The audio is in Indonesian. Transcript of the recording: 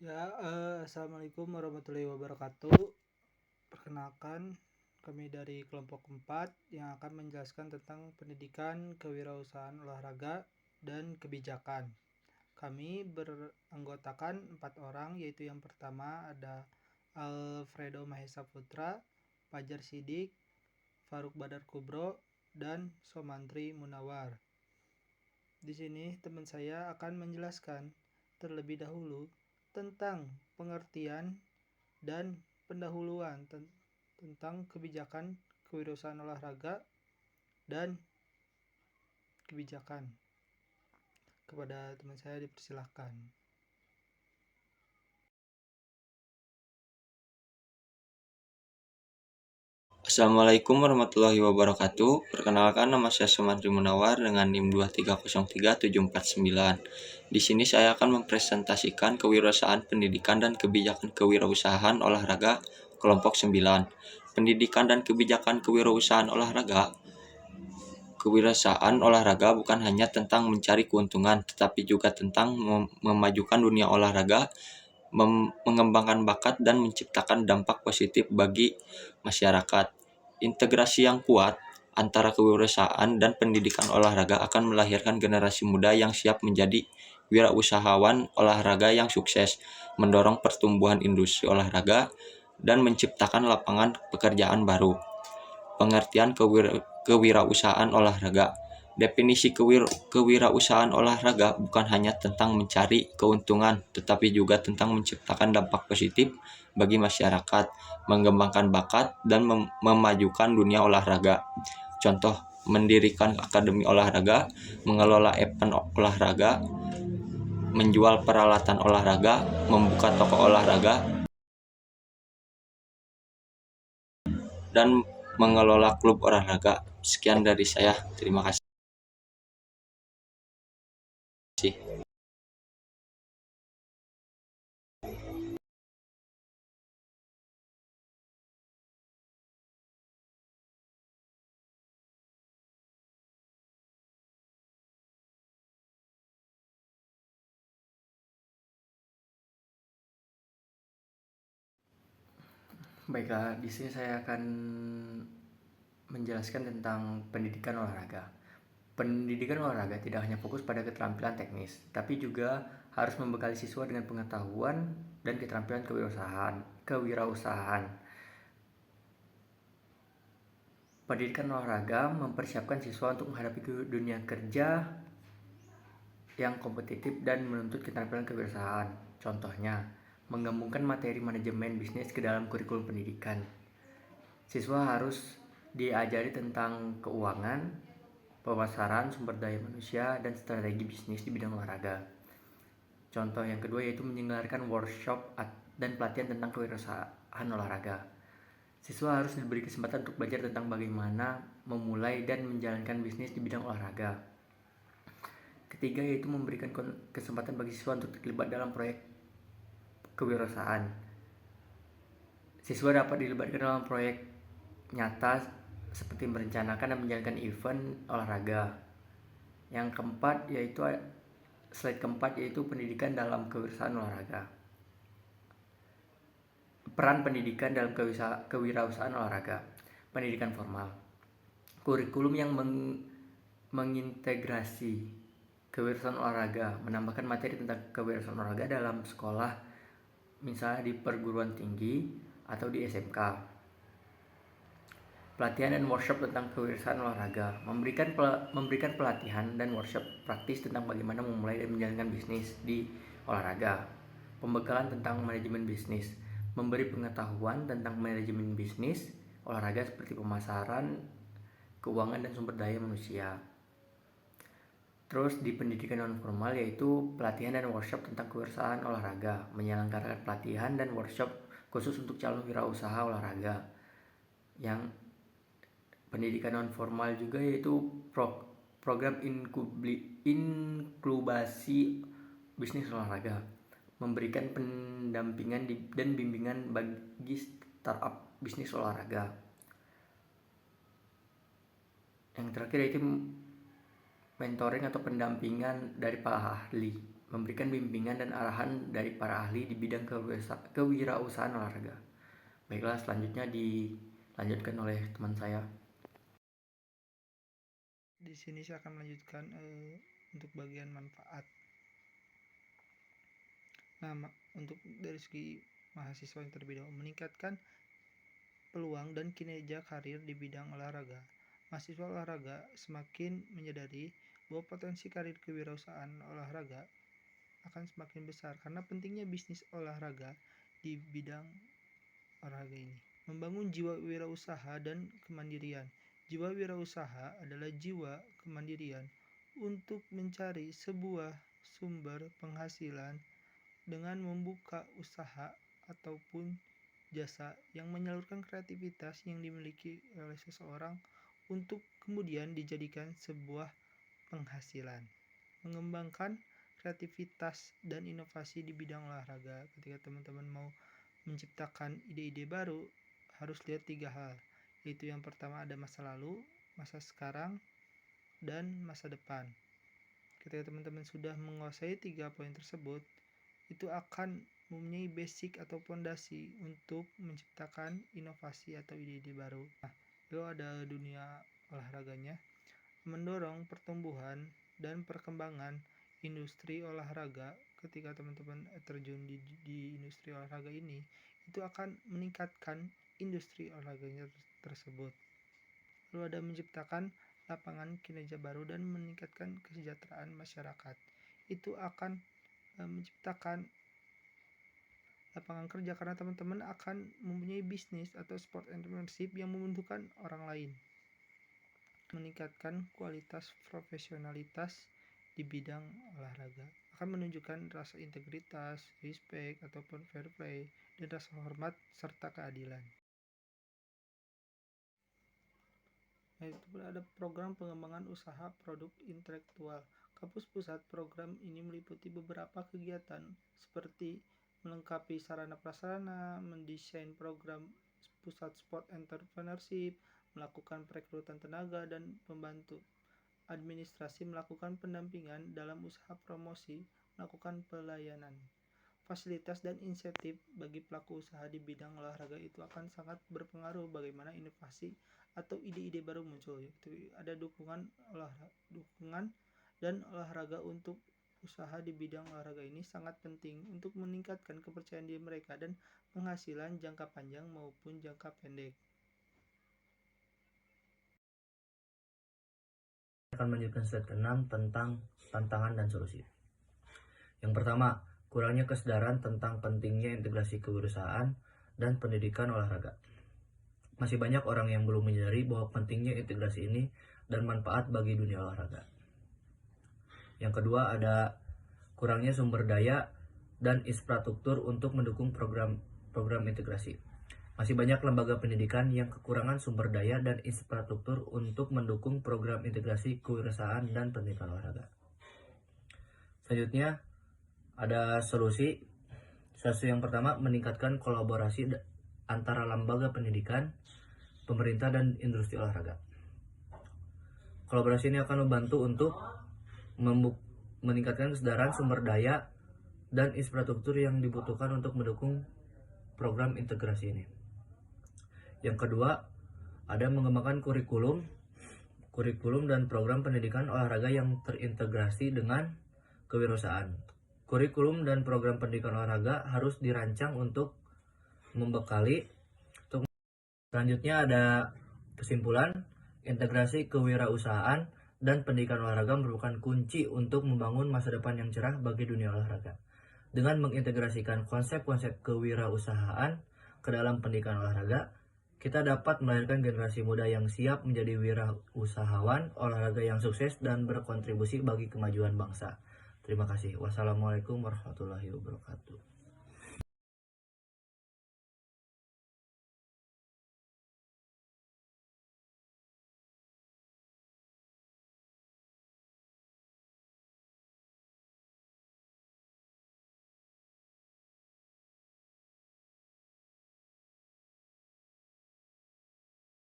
Assalamualaikum warahmatullahi wabarakatuh. Perkenalkan, kami dari kelompok 4 yang akan menjelaskan tentang pendidikan, kewirausahaan olahraga, dan kebijakan. Kami beranggotakan 4 orang, yaitu yang pertama ada Alfredo Mahesa Putra, Fajar Sidik, Faruk Badar Kubro, dan Somantri Munawar. Di sini teman saya akan menjelaskan terlebih dahulu tentang pengertian dan pendahuluan tentang kebijakan kewirausahaan olahraga dan kebijakan. Kepada teman saya dipersilahkan. Assalamualaikum warahmatullahi wabarakatuh. Perkenalkan, nama saya Somantri Munawar dengan NIM 2303749. Di sini saya akan mempresentasikan kewirausahaan pendidikan dan kebijakan kewirausahaan olahraga kelompok 9. Pendidikan dan kebijakan kewirausahaan olahraga. Kewirausahaan olahraga bukan hanya tentang mencari keuntungan, tetapi juga tentang memajukan dunia olahraga, mengembangkan bakat, dan menciptakan dampak positif bagi masyarakat. Integrasi yang kuat antara kewirausahaan dan pendidikan olahraga akan melahirkan generasi muda yang siap menjadi wirausahawan olahraga yang sukses, mendorong pertumbuhan industri olahraga, dan menciptakan lapangan pekerjaan baru. Pengertian kewirausahaan olahraga. Definisi kewirausahaan olahraga bukan hanya tentang mencari keuntungan, tetapi juga tentang menciptakan dampak positif bagi masyarakat, mengembangkan bakat, dan memajukan dunia olahraga. Contoh, mendirikan akademi olahraga, mengelola event olahraga, menjual peralatan olahraga, membuka toko olahraga, dan mengelola klub olahraga. Sekian dari saya, terima kasih. Baiklah, di sini saya akan menjelaskan tentang pendidikan olahraga. Pendidikan olahraga tidak hanya fokus pada keterampilan teknis, tapi juga harus membekali siswa dengan pengetahuan dan keterampilan kewirausahaan. Pendidikan olahraga mempersiapkan siswa untuk menghadapi dunia kerja yang kompetitif dan menuntut keterampilan kewirausahaan. Contohnya, menggabungkan materi manajemen bisnis ke dalam kurikulum pendidikan. Siswa harus diajari tentang keuangan, pemasaran, sumber daya manusia, dan strategi bisnis di bidang olahraga. Contoh yang kedua yaitu menyelenggarakan workshop dan pelatihan tentang kewirausahaan olahraga. Siswa harus diberi kesempatan untuk belajar tentang bagaimana memulai dan menjalankan bisnis di bidang olahraga. Ketiga yaitu memberikan kesempatan bagi siswa untuk terlibat dalam proyek kewirausahaan. Siswa dapat dilibatkan dalam proyek nyata seperti merencanakan dan menjalankan event olahraga. Yang keempat yaitu slide keempat yaitu pendidikan dalam kewirausahaan olahraga. Peran pendidikan dalam kewirausahaan olahraga. Pendidikan formal. Kurikulum yang mengintegrasi kewirausahaan olahraga, menambahkan materi tentang kewirausahaan olahraga dalam sekolah, misalnya di perguruan tinggi atau di SMK. Pelatihan dan workshop tentang kewirausahaan olahraga, memberikan pelatihan dan workshop praktis tentang bagaimana memulai dan menjalankan bisnis di olahraga. Pembekalan tentang manajemen bisnis, memberi pengetahuan tentang manajemen bisnis olahraga seperti pemasaran, keuangan, dan sumber daya manusia. Terus di pendidikan non formal yaitu pelatihan dan workshop tentang kewirausahaan olahraga, menyelenggarakan pelatihan dan workshop khusus untuk calon wirausaha olahraga. Yang pendidikan non formal juga yaitu program inkubasi bisnis olahraga, memberikan pendampingan dan bimbingan bagi startup bisnis olahraga. Yang terakhir yaitu mentoring atau pendampingan dari para ahli. memberikan bimbingan dan arahan dari para ahli di bidang kewirausahaan olahraga. Baiklah, selanjutnya dilanjutkan oleh teman saya. Di sini saya akan melanjutkan untuk bagian manfaat. Nah, untuk dari segi mahasiswa yang terlebih dahulu, meningkatkan peluang dan kinerja karir di bidang olahraga. Mahasiswa olahraga semakin menyadari bahwa potensi karir kewirausahaan olahraga akan semakin besar karena pentingnya bisnis olahraga di bidang olahraga ini. Membangun jiwa wirausaha dan kemandirian. Jiwa wirausaha adalah jiwa kemandirian untuk mencari sebuah sumber penghasilan dengan membuka usaha ataupun jasa yang menyalurkan kreativitas yang dimiliki oleh seseorang untuk kemudian dijadikan sebuah penghasilan. Mengembangkan kreativitas dan inovasi di bidang olahraga. Ketika teman-teman mau menciptakan ide-ide baru, harus lihat 3 hal, yaitu yang pertama ada masa lalu, masa sekarang, dan masa depan. Ketika teman-teman sudah menguasai 3 poin tersebut, itu akan mempunyai basic atau fondasi untuk menciptakan inovasi atau ide-ide baru. Nah, lalu ada dunia olahraganya, mendorong pertumbuhan dan perkembangan industri olahraga. Ketika teman-teman terjun di industri olahraga ini, itu akan meningkatkan industri olahraganya tersebut. Lalu ada menciptakan lapangan kinerja baru dan meningkatkan kesejahteraan masyarakat. Itu akan menciptakan lapangan kerja karena teman-teman akan mempunyai bisnis atau sport entrepreneurship yang membutuhkan orang lain. Meningkatkan kualitas profesionalitas di bidang olahraga akan menunjukkan rasa integritas, respect ataupun fair play, dan rasa hormat serta keadilan. Itu ada program pengembangan usaha produk intelektual. Kampus Pusat program ini meliputi beberapa kegiatan seperti melengkapi sarana prasarana, mendesain program pusat sport entrepreneurship, melakukan perekrutan tenaga, dan membantu administrasi melakukan pendampingan dalam usaha promosi, melakukan pelayanan. Fasilitas dan insentif bagi pelaku usaha di bidang olahraga itu akan sangat berpengaruh bagaimana inovasi atau ide-ide baru muncul. Itu ada dukungan dan olahraga untuk usaha di bidang olahraga ini sangat penting untuk meningkatkan kepercayaan diri mereka dan penghasilan jangka panjang maupun jangka pendek. Akan melanjutkan slide ke-6 tentang tantangan dan solusi. Yang pertama, kurangnya kesadaran tentang pentingnya integrasi kewirausahaan dan pendidikan olahraga. Masih banyak orang yang belum menyadari bahwa pentingnya integrasi ini dan manfaat bagi dunia olahraga. Yang kedua, ada kurangnya sumber daya dan infrastruktur untuk mendukung program integrasi. Masih banyak lembaga pendidikan yang kekurangan sumber daya dan infrastruktur untuk mendukung program integrasi kewirausahaan dan pendidikan olahraga. Selanjutnya, ada solusi. Solusi yang pertama, meningkatkan kolaborasi antara lembaga pendidikan, pemerintah, dan industri olahraga. Kolaborasi ini akan membantu untuk meningkatkan kesadaran sumber daya dan infrastruktur yang dibutuhkan untuk mendukung program integrasi ini. Yang kedua, ada mengembangkan kurikulum dan program pendidikan olahraga yang terintegrasi dengan kewirausahaan. Kurikulum dan program pendidikan olahraga harus dirancang untuk membekali. Selanjutnya ada kesimpulan, integrasi kewirausahaan dan pendidikan olahraga merupakan kunci untuk membangun masa depan yang cerah bagi dunia olahraga. Dengan mengintegrasikan konsep-konsep kewirausahaan ke dalam pendidikan olahraga, kita dapat melahirkan generasi muda yang siap menjadi wirausahawan olahraga yang sukses dan berkontribusi bagi kemajuan bangsa. Terima kasih. Wassalamualaikum warahmatullahi wabarakatuh.